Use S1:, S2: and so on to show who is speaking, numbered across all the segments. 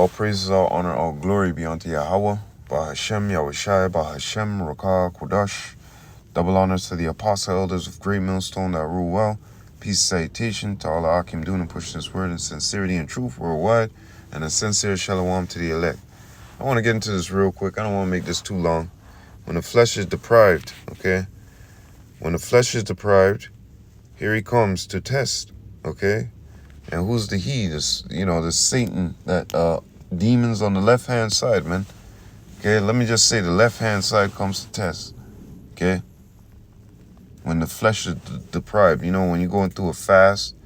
S1: All praises, all honor, all glory be unto Yahweh, Bahashem, Yahushai, Bahashem, Rakah, Kodash. Double honors to the apostle elders of Great Millstone that rule well. Peace salutation to all the Akim doing and push this word in sincerity and truth worldwide. And a sincere shalom to the elect. I want to get into this real quick. I don't want to make this too long. When the flesh is deprived, okay? When the flesh is deprived, here he comes to test, okay? And who's the he? This, this Satan, that demons on the left-hand side, man. Okay, let me just say the left-hand side comes to test, okay? When the flesh is deprived, when you're going through a fast,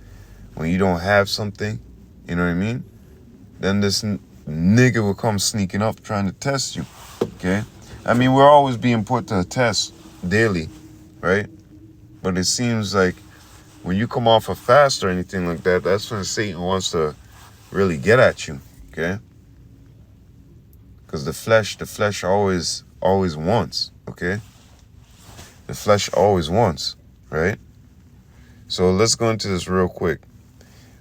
S1: when you don't have something, you know what I mean? Then this nigga will come sneaking up trying to test you, okay? I mean, we're always being put to a test daily, right? But it seems like when you come off a fast or anything like that, that's when Satan wants to really get at you, okay? Because the flesh always wants, okay? The flesh always wants, right? So let's go into this real quick.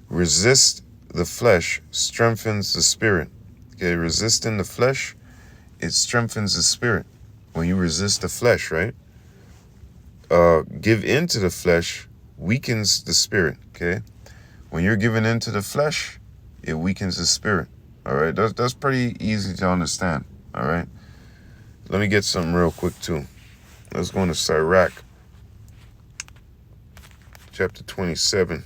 S1: Resist the flesh strengthens the spirit. Okay, resisting the flesh, it strengthens the spirit. When you resist the flesh, right? Give in to the flesh weakens the spirit, okay? When you're giving in to the flesh, it weakens the spirit, all right? That's pretty easy to understand, all right? Let me get something real quick, too. Let's go into Sirach, chapter 27,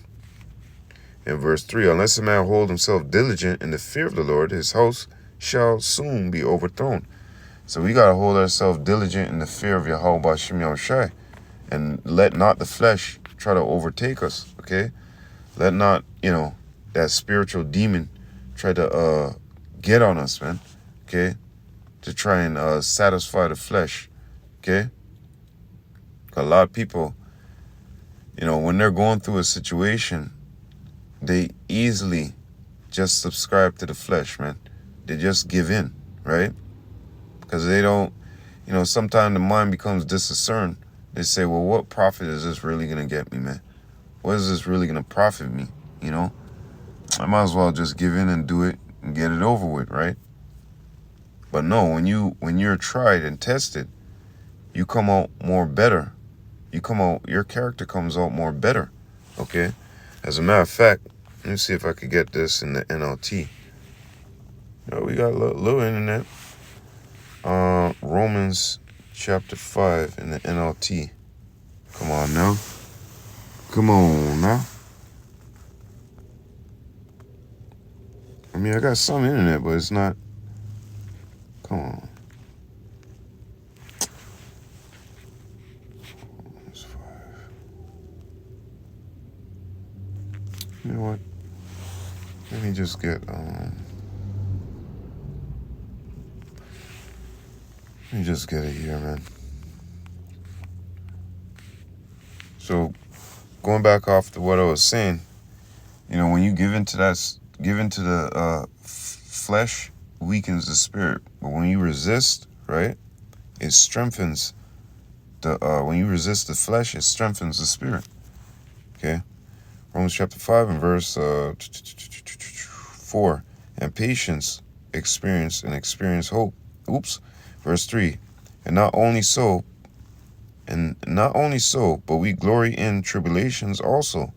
S1: and verse 3. Unless a man hold himself diligent in the fear of the Lord, his house shall soon be overthrown. So we got to hold ourselves diligent in the fear of Yahweh B'Shem Yahushai, and let not the flesh try to overtake us, okay? Let not, that spiritual demon try to get on us, man, okay? To try and satisfy the flesh, okay? A lot of people, when they're going through a situation, they easily just subscribe to the flesh, man. They just give in, right? Because they don't, sometimes the mind becomes discerned. They say, well, what profit is this really going to get me, man? What is this really going to profit me, I might as well just give in and do it and get it over with, right? But no, when you're tried and tested, you come out more better. Your character comes out more better, okay? As a matter of fact, let me see if I could get this in the NLT. We got a little internet. Romans chapter 5 in the NLT. Come on now. I mean, I got some internet, but it's not. Come on. Romans 5. You know what? Let me just get it here, man. So, going back off to what I was saying, when you give into the flesh, weakens the spirit. But when you resist, right, it strengthens when you resist the flesh, it strengthens the spirit. Okay? Romans chapter 5 and verse 4. And patience, experience hope. Verse 3. And not only so, but we glory in tribulations also,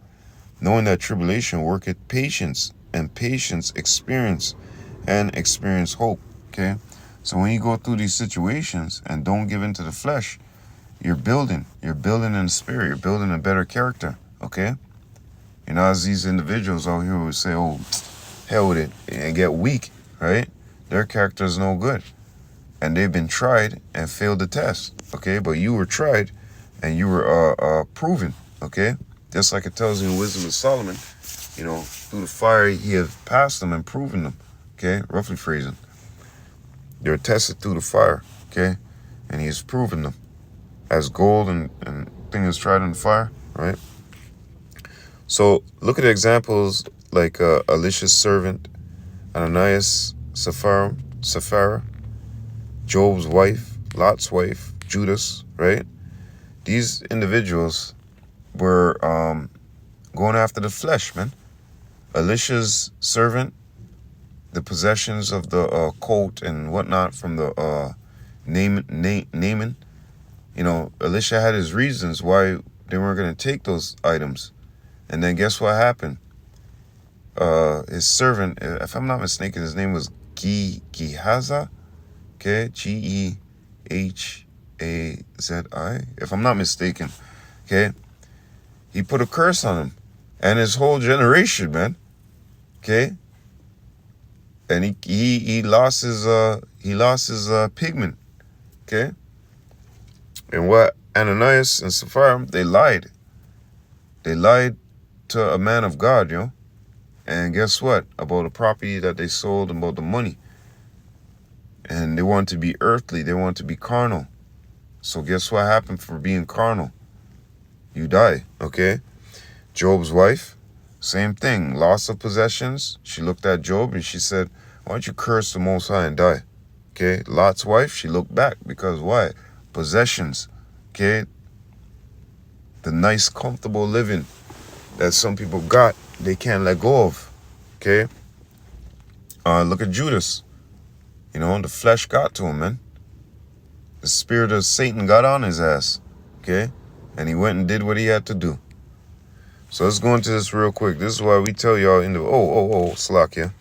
S1: knowing that tribulation worketh patience, and patience experience, and experience hope. Okay? So when you go through these situations and don't give in to the flesh, you're building in the spirit, you're building a better character. Okay? As these individuals out here would say, oh, hell with it, and get weak, right? Their character is no good. And they've been tried and failed the test, okay? But you were tried and you were proven, okay? Just like it tells you in Wisdom of Solomon, through the fire he has passed them and proven them, okay? Roughly phrasing. They're tested through the fire, okay? And he has proven them as gold and thing is tried in the fire, right? So look at examples like Elisha's servant, Ananias, Sapphira, Job's wife, Lot's wife, Judas, right? These individuals were going after the flesh, man. Elisha's servant, the possessions of the colt and whatnot from the Naaman. You know, Elisha had his reasons why they weren't going to take those items. And then guess what happened? His servant, if I'm not mistaken, his name was Gehazi. Okay, Gehazi, if I'm not mistaken. Okay, he put a curse on him and his whole generation, man. Okay, and he lost his pigment. Okay, and what Ananias and Sapphira, they lied to a man of God, you know. And guess what? About the property that they sold, about the money. And they want to be earthly. They want to be carnal. So guess what happened for being carnal? You die, okay? Job's wife, same thing. Loss of possessions. She looked at Job and she said, why don't you curse the Most High and die? Okay? Lot's wife, she looked back because why? Possessions, okay? The nice, comfortable living that some people got, they can't let go of, okay? Look at Judas. You know, the flesh got to him, man. The spirit of Satan got on his ass, okay? And he went and did what he had to do. So let's go into this real quick. This is why we tell y'all in the... Slakia.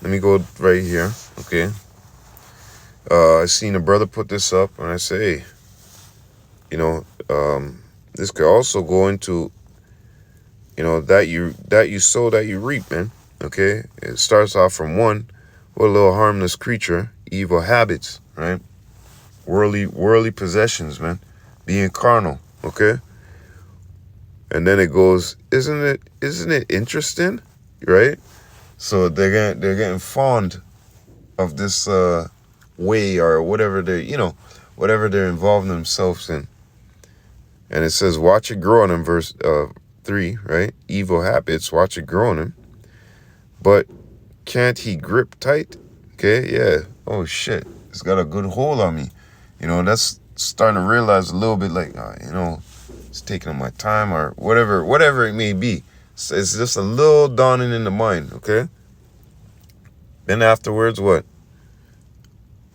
S1: Let me go right here, okay? I seen a brother put this up, and I say, hey, you know, this could also go into, you know, that you sow, that you reap, man, okay? It starts off from one, what a little harmless creature, evil habits, right? Worldly possessions, man, being carnal, okay? And then it goes, isn't it interesting, right? So they're getting fond of this way or whatever they're involving themselves in. And it says, watch it grow on him, verse 3, right? Evil habits, watch it grow on him. But can't he grip tight? Okay, yeah. Oh shit, it's got a good hold on me. You know, that's starting to realize a little bit like, you know, it's taking up my time or whatever it may be. So it's just a little dawning in the mind, okay? Then afterwards, what?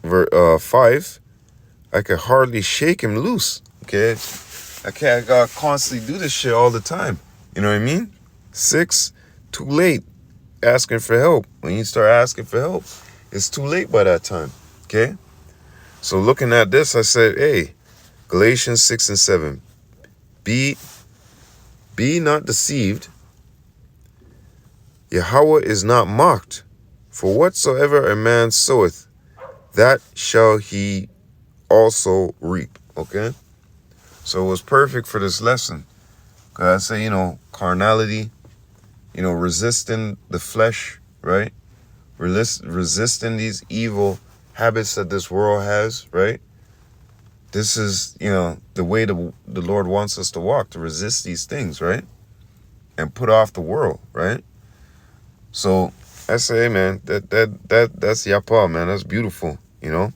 S1: 5, I could hardly shake him loose, okay? I gotta constantly do this shit all the time. You know what I mean? 6, too late asking for help. When you start asking for help, it's too late by that time, okay? So looking at this, I said, hey, Galatians 6 and 7, be not deceived. Yahweh is not mocked. For whatsoever a man soweth, that shall he also reap, okay? So it was perfect for this lesson. Because I say, you know, carnality, you know, resisting the flesh, right? Resisting these evil habits that this world has, right? This is, you know, the way the Lord wants us to walk, to resist these things, right? And put off the world, right? So I say, hey, man, that's Yapa, man. That's beautiful, you know?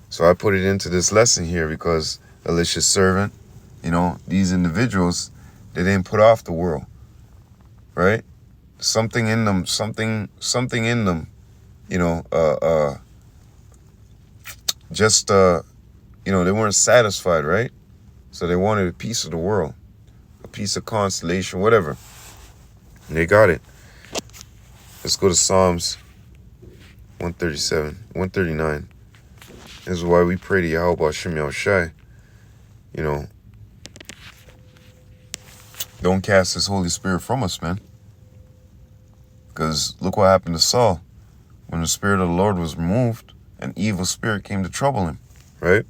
S1: So I put it into this lesson here because Elisha's servant, you know, these individuals, they didn't put off the world, right? Something in them, you know, you know, they weren't satisfied, right? So they wanted a piece of the world, a piece of constellation, whatever. And they got it. Let's go to Psalms 139. This is why we pray to Yahweh Shem Yahushai. You know, don't cast His Holy Spirit from us, man. Because look what happened to Saul. When the Spirit of the Lord was removed, an evil spirit came to trouble him, right?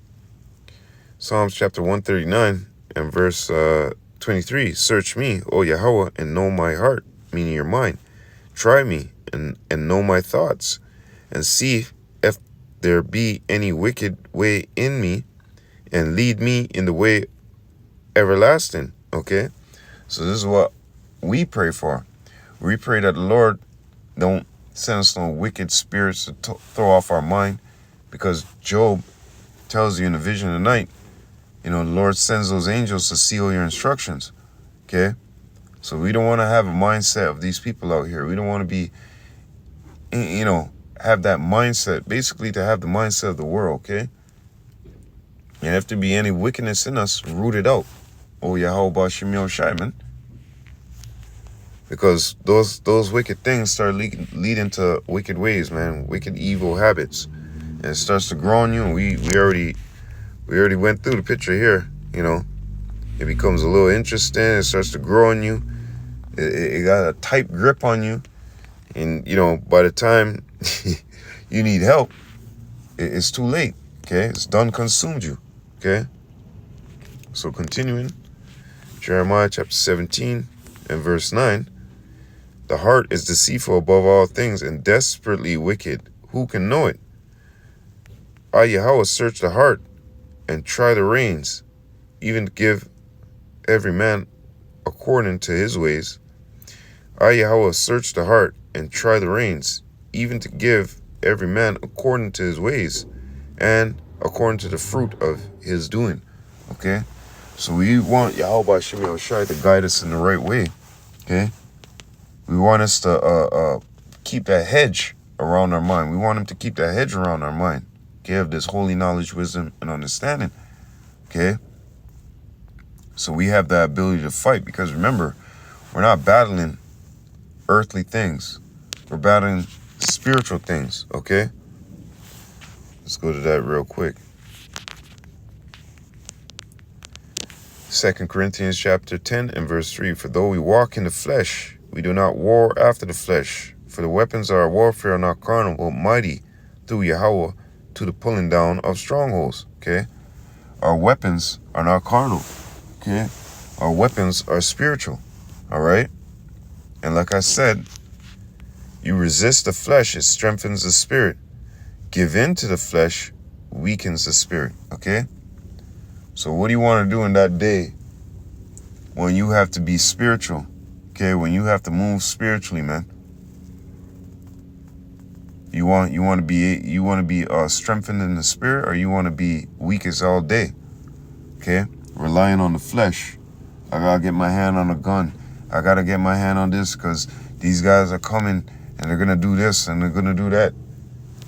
S1: Psalms chapter 139 and verse 23. Search me, O Yahweh, and know my heart, meaning your mind. Try me and know my thoughts, and see if there be any wicked way in me, and lead me in the way everlasting. Okay? So this is what we pray for. We pray that the Lord don't send us no wicked spirits to throw off our mind, because Job tells you in the vision of the night, you know, the Lord sends those angels to seal your instructions. Okay? So we don't want to have a mindset of these people out here. We don't want to be have that mindset, basically to have the mindset of the world, okay? And if there be any wickedness in us, root it out. Oh, Yahweh Shem Shai, man. Because those wicked things start leading to wicked ways, man, wicked evil habits. And it starts to grow on you, and we already went through the picture here, It becomes a little interesting, it starts to grow on you. It got a tight grip on you. And, by the time you need help, it's too late, okay? It's done consumed you, okay? So continuing, Jeremiah chapter 17 and verse 9, the heart is deceitful above all things and desperately wicked. Who can know it? I, Yahweh, search the heart and try the reins, even to give every man according to his ways. I, Yahweh, search the heart and try the reins, even to give every man according to his ways and according to the fruit of his doing. Okay? So we want Yahweh Shem Shai to guide us in the right way. Okay? We want us to keep that hedge around our mind. We want him to keep that hedge around our mind. Okay? Of this holy knowledge, wisdom, and understanding. Okay? So we have the ability to fight, because remember, we're not battling earthly things. We're battling spiritual things, okay? Let's go to that real quick. 2 Corinthians chapter 10 and verse 3, for though we walk in the flesh, we do not war after the flesh. For the weapons of our warfare are not carnal, but mighty through Yahweh to the pulling down of strongholds, okay? Our weapons are not carnal, okay? Our weapons are spiritual, all right? And like I said, you resist the flesh, it strengthens the spirit. Give in to the flesh, weakens the spirit, okay? So what do you want to do in that day when you have to be spiritual, okay? When you have to move spiritually, man. You want to be strengthened in the spirit, or you want to be weak as all day, okay? Relying on the flesh. I gotta get my hand on a gun. I gotta get my hand on this because these guys are coming and they're gonna do this and they're gonna do that.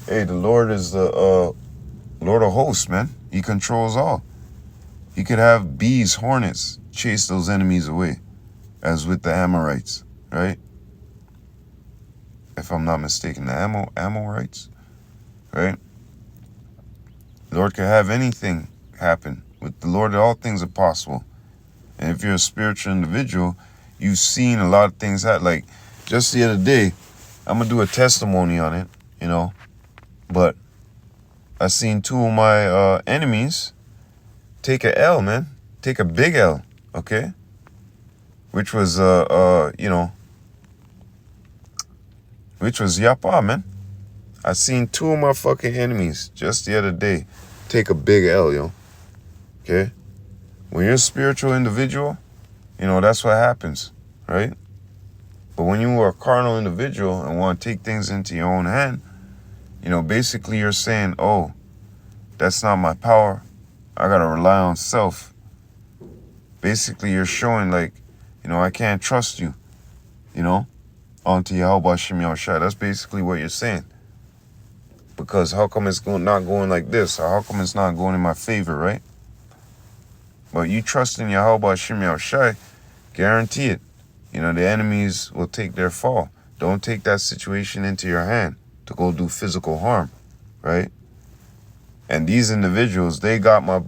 S1: Hey, the Lord is the Lord of hosts, man. He controls all. He could have bees, hornets, chase those enemies away, as with the Amorites, right? If I'm not mistaken, the Amorites, right? The Lord could have anything happen. With the Lord, all things are possible. And if you're a spiritual individual, you've seen a lot of things happen. Like just the other day, I'm gonna do a testimony on it, but I seen two of my enemies take a L, man. Take a big L, okay? Which was which was Yapa, man. I seen two of my fucking enemies just the other day take a big L, yo. Okay? When you're a spiritual individual, that's what happens, right? But when you are a carnal individual and want to take things into your own hand, basically you're saying, oh, that's not my power. I got to rely on self. Basically, you're showing like, I can't trust you, onto Yahweh Shem Shai. That's basically what you're saying. Because how come it's not going like this? Or how come it's not going in my favor, right? But you trust in Yahweh Shem Shai, guarantee it. The enemies will take their fall. Don't take that situation into your hand to go do physical harm, right? And these individuals, they got my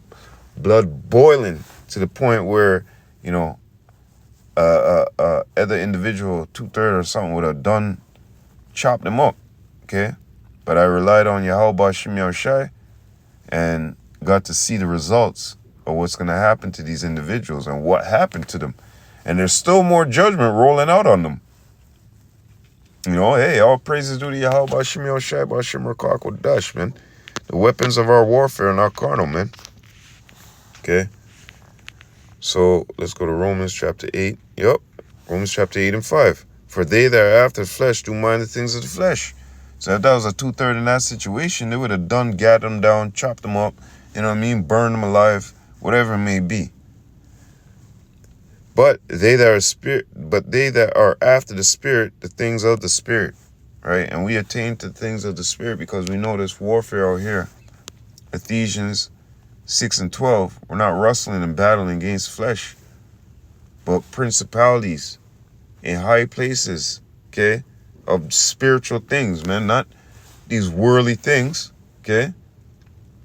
S1: blood boiling to the point where, other individual, 2/3 or something would have chopped them up, okay? But I relied on Yahweh Shem Shai and got to see the results of what's going to happen to these individuals and what happened to them. And there's still more judgment rolling out on them. Hey, all praises due to Yahweh Shem Shai, B'Shem Rakak Dash, man. The weapons of our warfare are not carnal, man. Okay? So, let's go to Romans chapter 8. Yep. Romans chapter 8 and 5. For they that are after the flesh do mind the things of the flesh. So if that was a 2/3 in that situation, they would have gathered them down, chopped them up, burned them alive, whatever it may be. But they that are after the spirit, the things of the spirit. right? And we attain to things of the Spirit because we know this warfare out here. Ephesians 6 and 12, we're not wrestling and battling against flesh, but principalities in high places, okay, of spiritual things, man, not these worldly things, okay,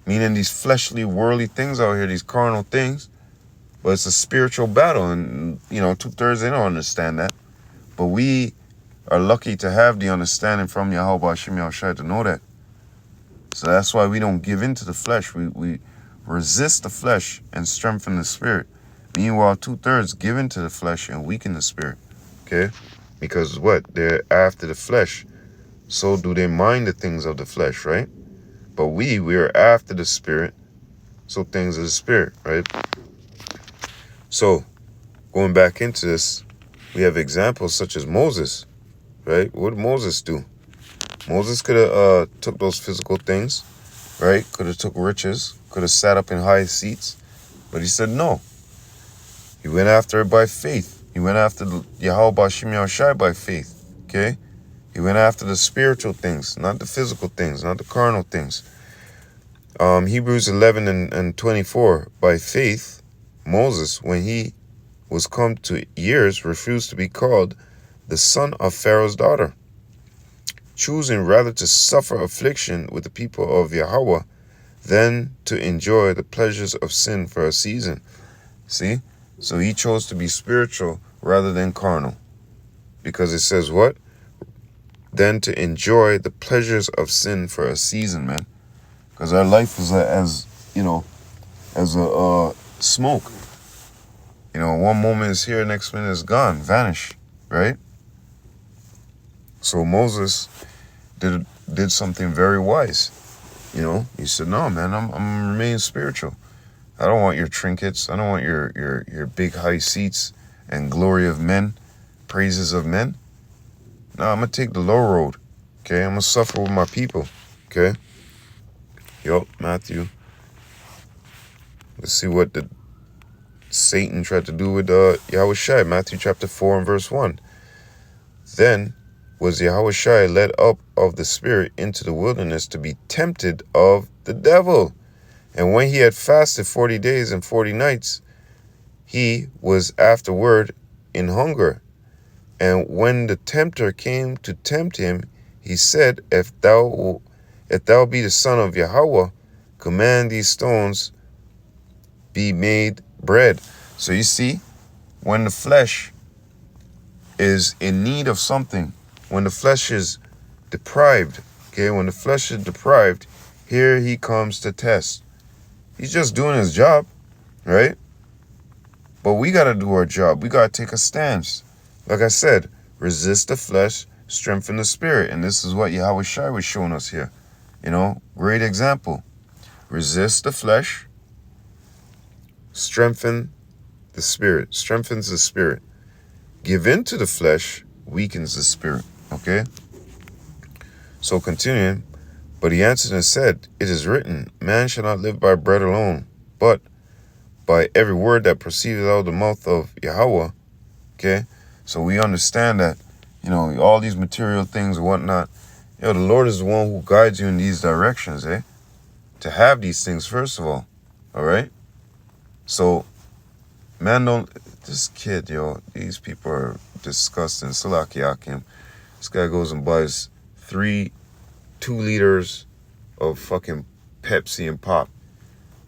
S1: meaning these fleshly, worldly things out here, these carnal things, but it's a spiritual battle, and, 2/3 they don't understand that, but we are lucky to have the understanding from Yahweh Hashem Yahushua to know that. So that's why we don't give in to the flesh. We resist the flesh and strengthen the spirit. Meanwhile, 2/3 give in to the flesh and weaken the spirit. Okay? Because what? They're after the flesh. So do they mind the things of the flesh, right? But we're after the spirit. So things of the spirit, right? So, going back into this, we have examples such as Moses, right? What did Moses do? Moses could have took those physical things, right? Could have took riches, could have sat up in high seats, but he said no. He went after it by faith. He went after the Yahweh Hashem Yahushua by faith, okay? He went after the spiritual things, not the physical things, not the carnal things. Hebrews 11 and 24, by faith, Moses, when he was come to years, refused to be called the son of Pharaoh's daughter, choosing rather to suffer affliction with the people of Yahweh than to enjoy the pleasures of sin for a season. See? So he chose to be spiritual rather than carnal. Because it says what? Than to enjoy the pleasures of sin for a season, man. Because our life is as a smoke. One moment is here, next minute is gone, vanish, right? So Moses did something very wise. He said, no, man, I'm remaining spiritual. I don't want your trinkets. I don't want your big high seats and glory of men, praises of men. No, I'm going to take the low road, okay? I'm going to suffer with my people, okay? Matthew. Let's see what the Satan tried to do with Yahushua. Matthew chapter 4 and verse 1. Then was Yahushua led up of the Spirit into the wilderness to be tempted of the devil. And when he had fasted 40 days and 40 nights, he was afterward in hunger. And when the tempter came to tempt him, he said, If thou be the Son of Yahweh, command these stones be made bread. So you see, when the flesh is in need of something, when the flesh is deprived, okay, when the flesh is deprived, here he comes to test. He's just doing his job, right? But we got to do our job. We got to take a stance. Like I said, resist the flesh, strengthen the spirit. And this is what Yahweh Shai was showing us here. Great example. Resist the flesh, strengthen the spirit. Strengthens the spirit. Give in to the flesh, weakens the spirit. Okay? So continuing, but he answered and said, It is written, man shall not live by bread alone, but by every word that proceedeth out of the mouth of Yahweh. Okay? So we understand that, all these material things and whatnot, the Lord is the one who guides you in these directions, to have these things, first of all. All right? So, this kid, these people are disgusting. Salaki Akim. This guy goes and buys 2 liters of fucking Pepsi and pop.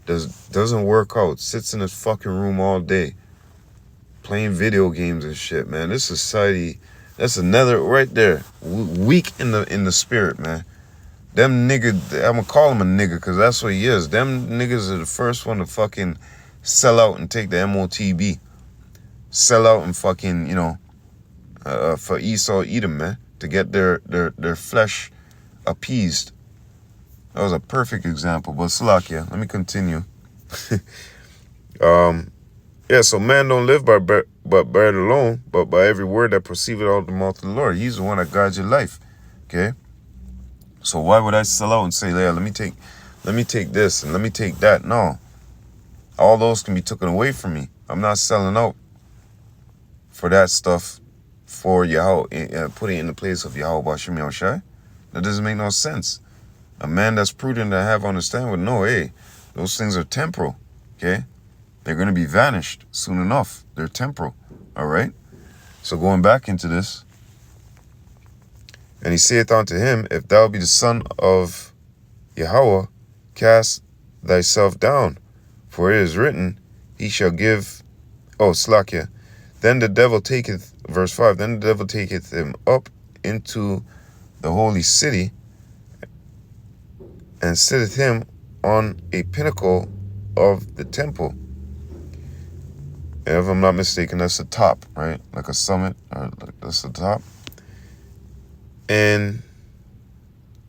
S1: Doesn't work out. Sits in his fucking room all day. Playing video games and shit, man. This society, that's another right there. Weak in the spirit, man. Them niggas, I'm gonna call him a nigga because that's what he is. Them niggas are the first one to fucking sell out and take the MOTB. Sell out and fucking, for Esau Edom, man. To get their flesh appeased. That was a perfect example. But Salakia, let me continue. So man don't live by bread alone, but by every word that proceedeth out of the mouth of the Lord. He's the one that guides your life. Okay? So why would I sell out and say, yeah, let me take this and let me take that? No. All those can be taken away from me. I'm not selling out for that stuff for Yahweh, put it in the place of Yahweh Bashim Yahushai? That doesn't make no sense. A man that's prudent and have understanding would know, hey, those things are temporal, okay? They're going to be vanished soon enough. They're temporal, all right? So going back into this, and he saith unto him, if thou be the son of Yahweh, cast thyself down, for it is written, he shall give, Slakia. Then the devil taketh, verse 5, then the devil taketh him up into the holy city, and sitteth him on a pinnacle of the temple. And if I'm not mistaken, that's the top, right? Like a summit, or that's the top. And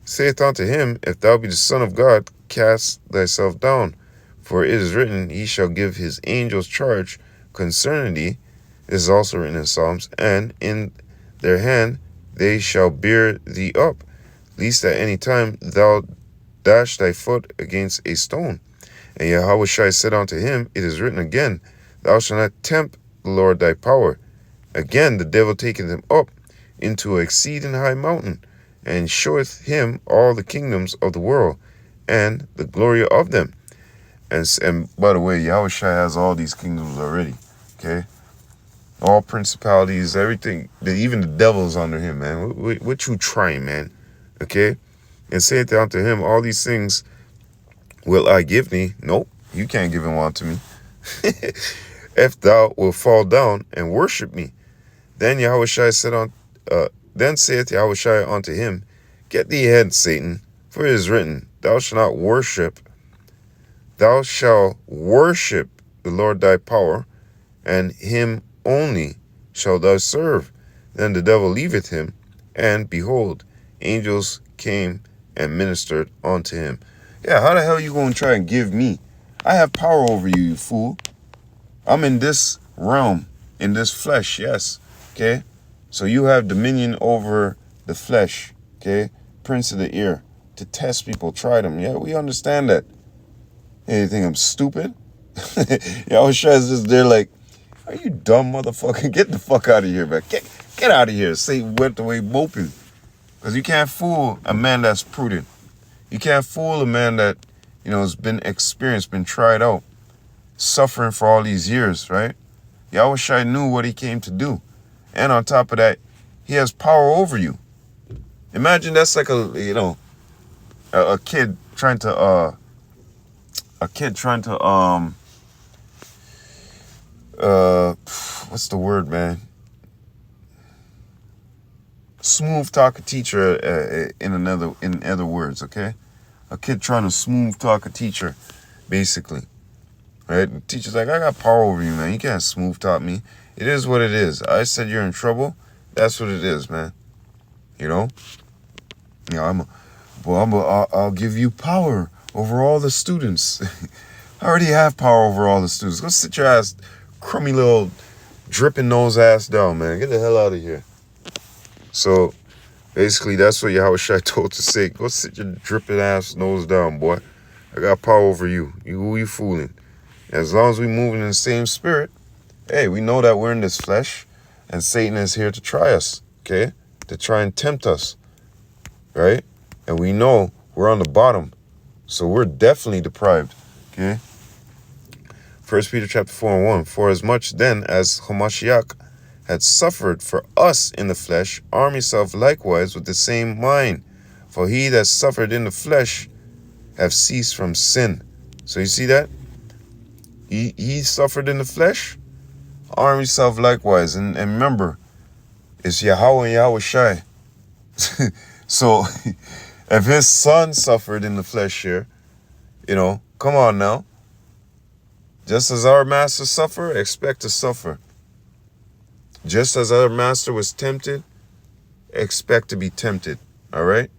S1: saith unto him, if thou be the Son of God, cast thyself down. For it is written, he shall give his angels charge concerning thee. This is also written in Psalms. And in their hand they shall bear thee up, lest at any time thou dash thy foot against a stone. And Yahweh said unto him, it is written again, thou shalt not tempt the Lord thy power. Again the devil taketh him up into an exceeding high mountain, and showeth him all the kingdoms of the world, and the glory of them. And by the way, Yahweh has all these kingdoms already, okay? All principalities, everything, even the devil's under him, man. What you trying, man? Okay? And saith unto him, all these things will I give thee. Nope, you can't give them unto me. If thou wilt fall down and worship me. Then Yahushua said then saith Yahushua unto him, get thee hence, Satan, for it is written, thou shalt not worship, thou shalt worship the Lord thy power, and him only shalt thou serve. Then the devil leaveth him, and behold, angels came and ministered unto him. Yeah, how the hell you gonna try and give me? I have power over you, you fool. I'm in this realm, in this flesh, yes, okay? So you have dominion over the flesh, okay? Prince of the air, to test people, try them. Yeah, we understand that. Hey, you think I'm stupid? Yahushua is just there like, are you dumb, motherfucker? Get the fuck out of here, man. Get out of here. Satan went away moping. Because you can't fool a man that's prudent. You can't fool a man that, has been experienced, been tried out, suffering for all these years, right? Yahushua knew what he came to do. And on top of that, he has power over you. Imagine that's like a kid trying to what's the word, man? Smooth talk a teacher in other words, okay? A kid trying to smooth talk a teacher, basically. Right? The teacher's like, I got power over you, man. You can't smooth talk me. It is what it is. I said you're in trouble. That's what it is, man. I'll give you power over all the students. I already have power over all the students. Go sit your ass, crummy little dripping nose ass down, man. Get the hell out of here. So basically, that's what Yahushua told to say. Go sit your dripping ass nose down, boy. I got power over you. Who you fooling? As long as we moving in the same spirit, hey, we know that we're in this flesh, and Satan is here to try us, okay? To try and tempt us, right? And we know we're on the bottom, so we're definitely deprived, okay? 1 Peter chapter 4:1. For as much then as Hamashiach had suffered for us in the flesh, arm yourself likewise with the same mind. For he that suffered in the flesh have ceased from sin. So you see that? He suffered in the flesh. Arm yourself likewise. And remember, it's Yahweh and Yahushai. So if his son suffered in the flesh here, come on now. Just as our master suffered, expect to suffer. Just as our master was tempted, expect to be tempted. All right?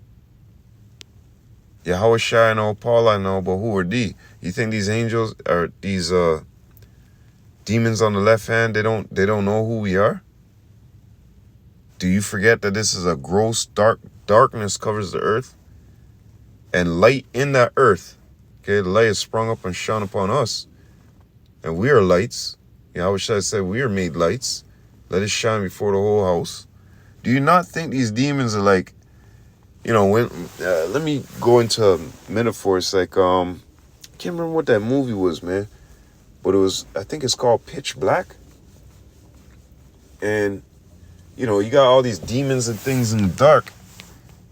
S1: Yahushua I know, Paul I know, but who are thee? You think these angels are these demons on the left hand, they don't know who we are? Do you forget that this is a gross darkness covers the earth? And light in that earth, okay, the light is sprung up and shone upon us. And we are lights. Yahushua said we are made lights. let it shine before the whole house. Do you not think these demons are like, when let me go into metaphors like I can't remember what that movie was, man, but I think it's called Pitch Black. And you got all these demons and things in the dark,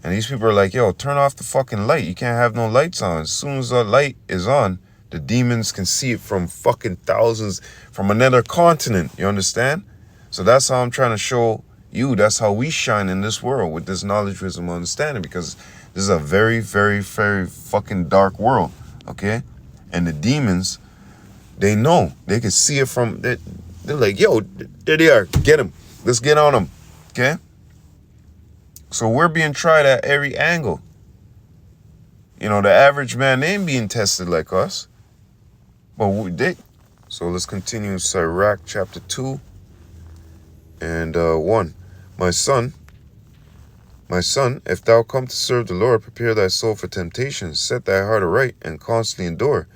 S1: and these people are like, yo, turn off the fucking light. You can't have no lights on. As soon as the light is on, the demons can see it from fucking thousands, from another continent. You understand? So that's how I'm trying to show you. That's how we shine in this world, with this knowledge, wisdom, understanding, because this is a very, very, very fucking dark world, okay? And the demons, they know. They can see it from, they're like, yo, there they are. Get them. Let's get on them, okay? So we're being tried at every angle. The average man ain't being tested like us. But we did. So let's continue Sirach chapter 2 and 1. My son, if thou come to serve the Lord, prepare thy soul for temptation. Set thy heart aright and constantly endure.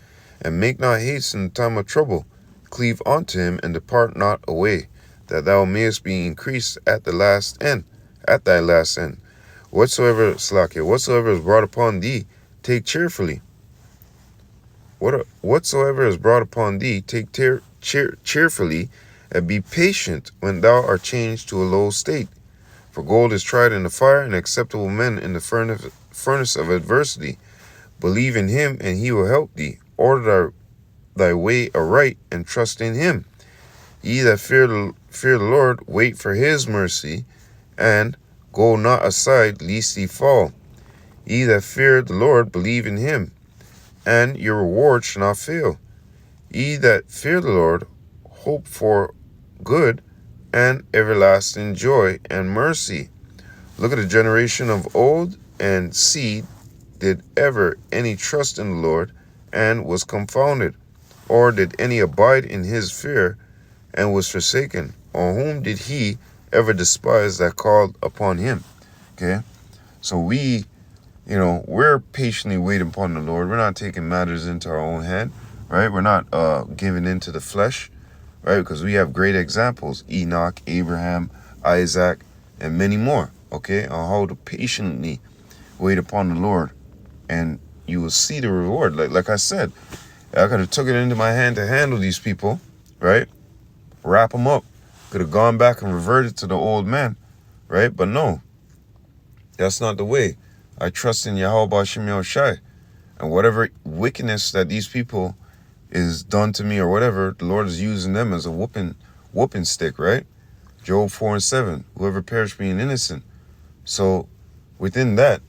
S1: And make not haste in the time of trouble. Cleave unto him and depart not away, that thou mayest be increased at thy last end. Whatsoever is brought upon thee, take cheerfully. Whatsoever is brought upon thee, take cheerfully, and be patient when thou art changed to a low state. For gold is tried in the fire, and acceptable men in the furnace of adversity. Believe in him, and he will help thee. Order thy way aright, and trust in him. Ye that fear the Lord, wait for his mercy, and go not aside, lest ye fall. Ye that fear the Lord, believe in him, and your reward shall not fail. Ye that fear the Lord, hope for good, and everlasting joy and mercy. Look at the generation of old, and see, did ever any trust in the Lord, and was confounded? Or did any abide in his fear, and was forsaken? Or whom did he ever despise that called upon him? Okay, so we're patiently waiting upon the Lord. We're not taking matters into our own hand, right? We're not giving into the flesh, right? Because we have great examples: Enoch, Abraham, Isaac, and many more, okay? On how to patiently wait upon the Lord, and you will see the reward. Like I said, I could have took it into my hand to handle these people, right? Wrap them up. Could have gone back and reverted to the old man, right? But no, that's not the way. I trust in Yahweh B'Shem Yahushai. And whatever wickedness that these people is done to me or whatever, the Lord is using them as a whooping stick, right? Job 4:7. Whoever perished being innocent. So within that,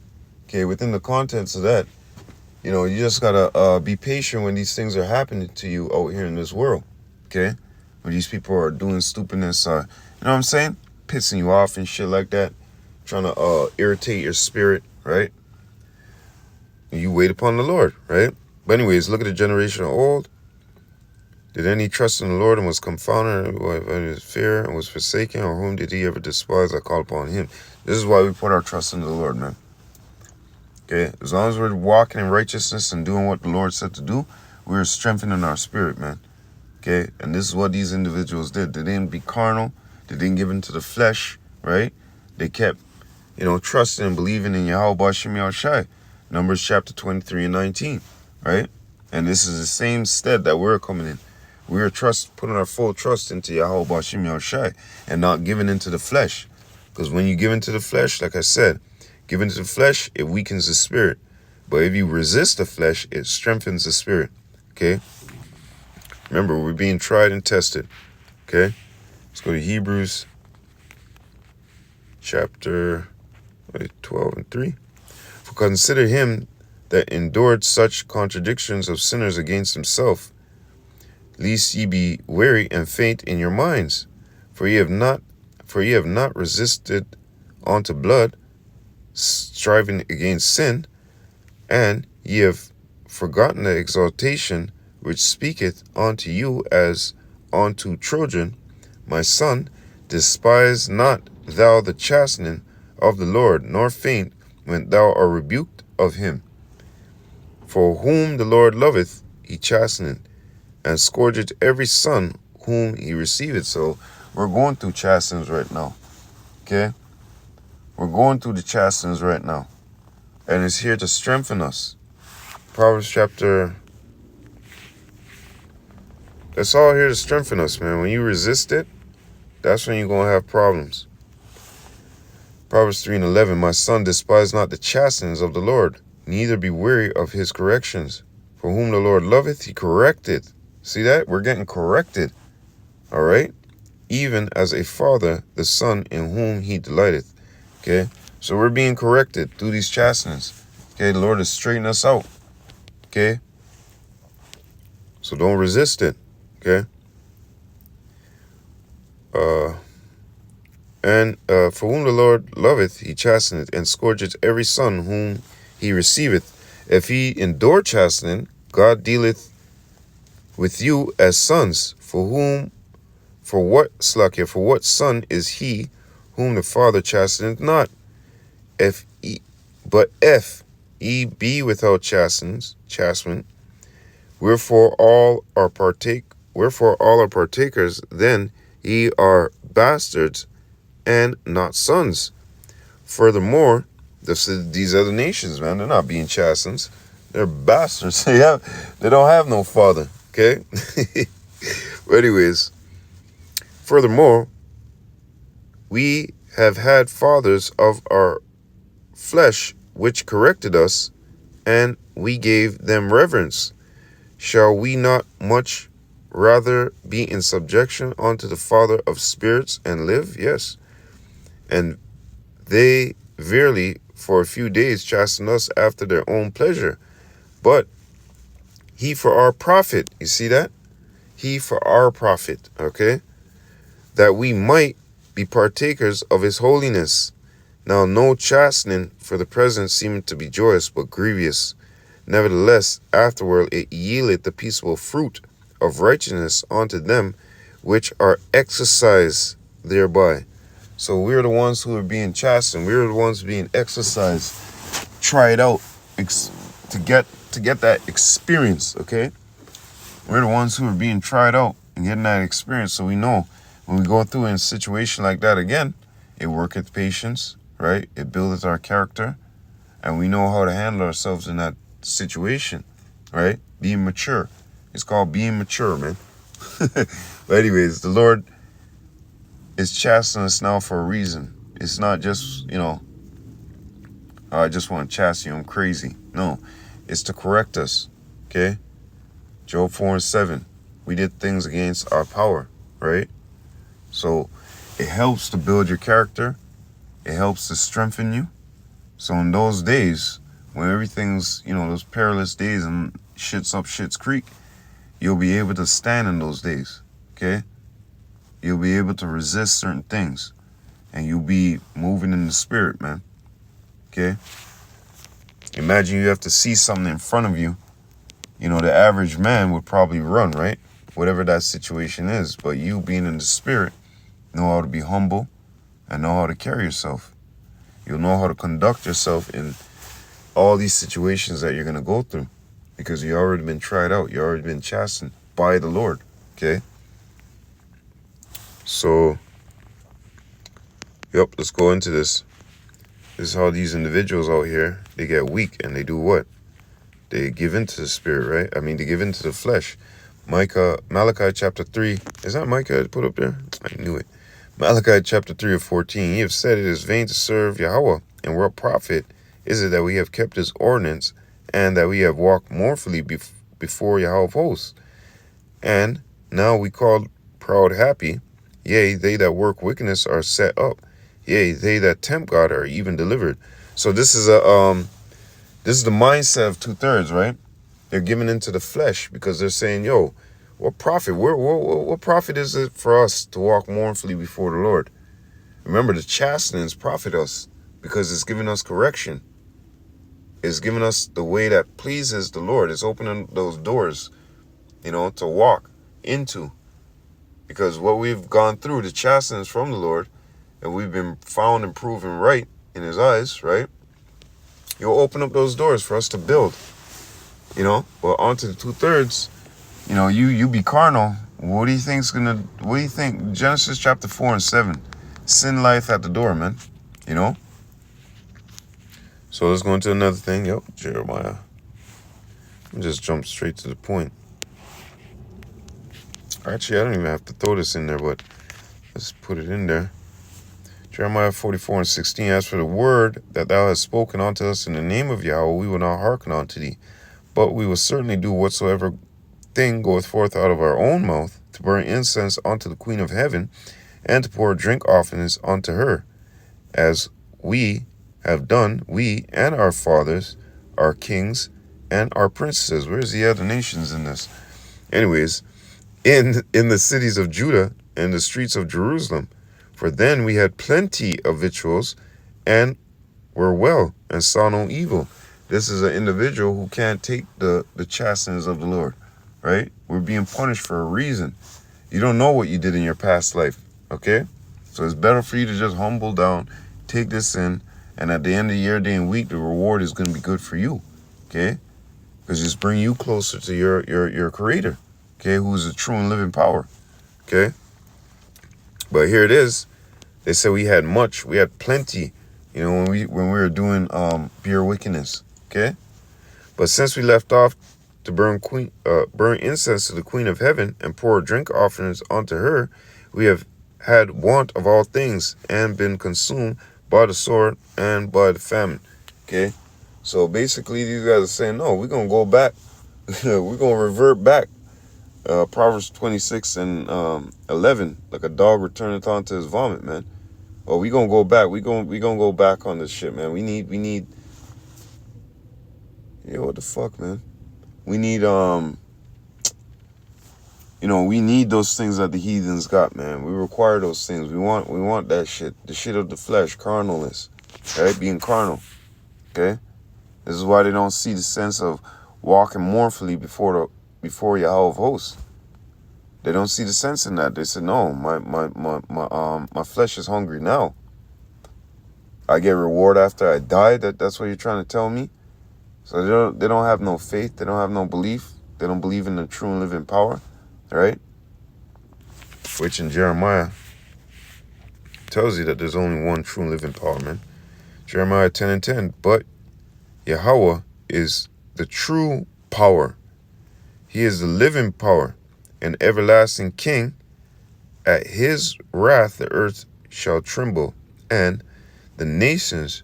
S1: okay, within the contents of that, you just gotta be patient when these things are happening to you out here in this world, okay? When these people are doing stupidness, you know what I'm saying? Pissing you off and shit like that, trying to irritate your spirit, right? You wait upon the Lord, right? But anyways, look at the generation of old. Did any trust in the Lord and was confounded by his fear and was forsaken? Or whom did he ever despise that called upon him? This is why we put our trust in the Lord, man. Okay, as long as we're walking in righteousness and doing what the Lord said to do, we're strengthening our spirit, man. Okay, and this is what these individuals did. They didn't be carnal. They didn't give into the flesh, right? They kept, trusting and believing in Yahweh B'Shem Yahushai. Numbers chapter 23 and 19, right? And this is the same stead that we're coming in. We're putting our full trust into Yahweh B'Shem Yahushai and not giving into the flesh. Because when you give into the flesh, like I said, give into the flesh, it weakens the spirit. But if you resist the flesh, it strengthens the spirit, okay? Remember, we're being tried and tested, okay? Let's go to Hebrews chapter 12 and 3. For consider him that endured such contradictions of sinners against himself, lest ye be weary and faint in your minds. For ye have not resisted unto blood, striving against sin, and ye have forgotten the exaltation which speaketh unto you as unto children. My son, despise not thou the chastening of the Lord, nor faint when thou art rebuked of him. For whom the Lord loveth, he chasteneth, and scourgeth every son whom he receiveth. So We're going through chastenings right now. Okay? We're going through the chastenings right now. And it's here to strengthen us. Proverbs chapter... It's all here to strengthen us, man. When you resist it, that's when you're going to have problems. Proverbs 3:11, my son, despise not the chastenings of the Lord, neither be weary of his corrections. For whom the Lord loveth, he correcteth. See that? We're getting corrected. All right? Even as a father, the son in whom he delighteth. Okay? So we're being corrected through these chastenings. Okay? The Lord is straightening us out. Okay? So don't resist it. Okay? And for whom the Lord loveth, he chasteneth, and scourgeth every son whom he receiveth. If he endure chastening, God dealeth with you as sons. For what son is he whom the Father chasteneth not? But if ye be without chastisement, wherefore all are partakers, then ye are bastards and not sons. Furthermore, these other nations, man, they're not being chastened. They're bastards. They don't have no father. Okay? But anyways, furthermore, we have had fathers of our flesh which corrected us, and we gave them reverence. Shall we not much rather be in subjection unto the Father of spirits and live? Yes. And they verily for a few days chasten us after their own pleasure, but he for our profit. You see that? He for our profit, okay? That we might be partakers of his holiness. Now no chastening for the present seemeth to be joyous, but grievous. Nevertheless, afterward it yieldeth the peaceable fruit of righteousness unto them which are exercised thereby. So we're the ones who are being chastened. We're the ones being exercised. Try it out to get that experience, okay? We're the ones who are being tried out and getting that experience, so we know when we go through in a situation like that again, it worketh patience, right? It buildeth our character, and we know how to handle ourselves in that situation, right? Being mature. It's called being mature, man. But anyways, the Lord is chastening us now for a reason. It's not just, I just want to chasten you, I'm crazy. No, it's to correct us, okay? Job 4:7, we did things against our power, right? So it helps to build your character. It helps to strengthen you. So in those days, when everything's, those perilous days and shit's up shit's creek, you'll be able to stand in those days, okay? You'll be able to resist certain things, and you'll be moving in the spirit, man, okay? Imagine you have to see something in front of you. The average man would probably run, right? Whatever that situation is. But you being in the spirit, know how to be humble and know how to carry yourself. You'll know how to conduct yourself in all these situations that you're going to go through, because you've already been tried out. You've already been chastened by the Lord, okay? So, let's go into this. This is how these individuals out here, they get weak and they do what? They give into the spirit, right? They give into the flesh. Malachi chapter 3. Is that Micah I put up there? I knew it. Malachi chapter 3:14. Ye have said it is vain to serve Yahweh, and what profit is it that we have kept his ordinance, and that we have walked mournfully before Yahweh of hosts? And now we call proud happy. Yea, they that work wickedness are set up. Yea, they that tempt God are even delivered. So this is the mindset of 2/3, right? They're giving into the flesh because they're saying, what profit? What profit is it for us to walk mournfully before the Lord? Remember, the chastenings profit us because it's giving us correction. It's giving us the way that pleases the Lord. It's opening those doors, to walk into. Because what we've gone through, the chastenings from the Lord, and we've been found and proven right in his eyes, right? You'll open up those doors for us to build, But onto the 2/3, you be carnal What do you think Genesis chapter 4 and 7? Sin life at the door, man. You know? So let's go into another thing. Yep, Jeremiah. Let me just jump straight to the point. Actually, I don't even have to throw this in there, but let's put it in there. Jeremiah 44 and 16. As for the word that thou hast spoken unto us in the name of Yahweh, we will not hearken unto thee, but we will certainly do whatsoever thing goeth forth out of our own mouth, to burn incense unto the Queen of Heaven, and to pour drink offerings unto her, as we have done, we and our fathers, our kings, and our princes. Where's the other nations in this? Anyways, in the cities of Judah and the streets of Jerusalem, for then we had plenty of victuals, and were well, and saw no evil. This is an individual who can't take the chastenings of the Lord, right? We're being punished for a reason. You don't know what you did in your past life, okay? So it's better for you to just humble down, take this in, and at the end of the year, day and week, the reward is going to be good for you, okay? Because it's bring you closer to your Creator, okay, who is a true and living power, okay? But here it is. They said we had much, we had plenty, you know, when we were doing pure wickedness, okay? But since we left off to burn incense to the Queen of Heaven and pour drink offerings unto her, we have had want of all things and been consumed by the sword and by the famine. Okay, so basically these guys are saying, no, we're gonna go back. We're gonna revert back. Proverbs 26 and 11, like a dog returneth unto his vomit, man. Oh, we gonna go back. We gonna go back on this shit, man. We need. Yeah, what the fuck, man? We need we need those things that the heathens got, man. We require those things. We want that shit. The shit of the flesh, carnalness, right? Being carnal, okay? This is why they don't see the sense of walking mournfully before Yahweh of hosts. They don't see the sense in that. They say, no, my flesh is hungry now. I get reward after I die. That's what you're trying to tell me? So they don't have no faith. They don't have no belief. They don't believe in the true and living power, right? Which in Jeremiah tells you that there's only one true and living power, man. Jeremiah 10 and 10. But Yahweh is the true power. He is the living power, an everlasting king. At his wrath the earth shall tremble, and the nations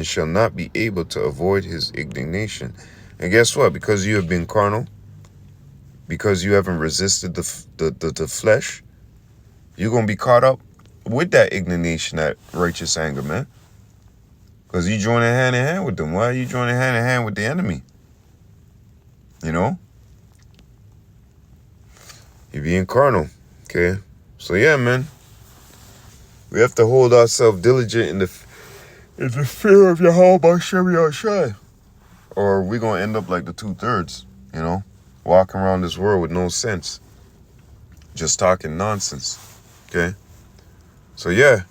S1: shall not be able to avoid his indignation. And guess what? Because you have been carnal, because you haven't resisted the flesh, you're going to be caught up with that indignation, that righteous anger, man. Because you joining hand in hand with them. Why are you joining hand in hand with the enemy? You know? You're being carnal, okay? So yeah, man. We have to hold ourselves diligent in the fear of Yahweh B'Shem Yahshai. Or we're going to end up like the 2/3, you know? Walking around this world with no sense. Just talking nonsense, okay? So yeah,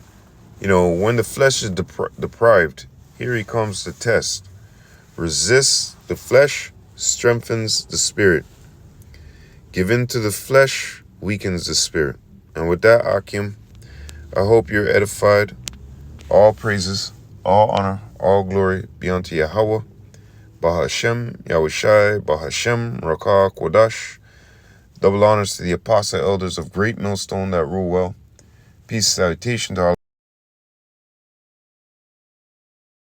S1: when the flesh is deprived, here he comes to test. Resist the flesh, strengthens the spirit. Give in to the flesh, weakens the spirit. And with that, Akim, I hope you're edified. All praises, all honor, all glory be unto Yahweh. Bahashem, Yahushai, Bahashem, Rakah, Kodash. Double honors to the apostle elders of Great Millstone that rule well. Peace, salutation to our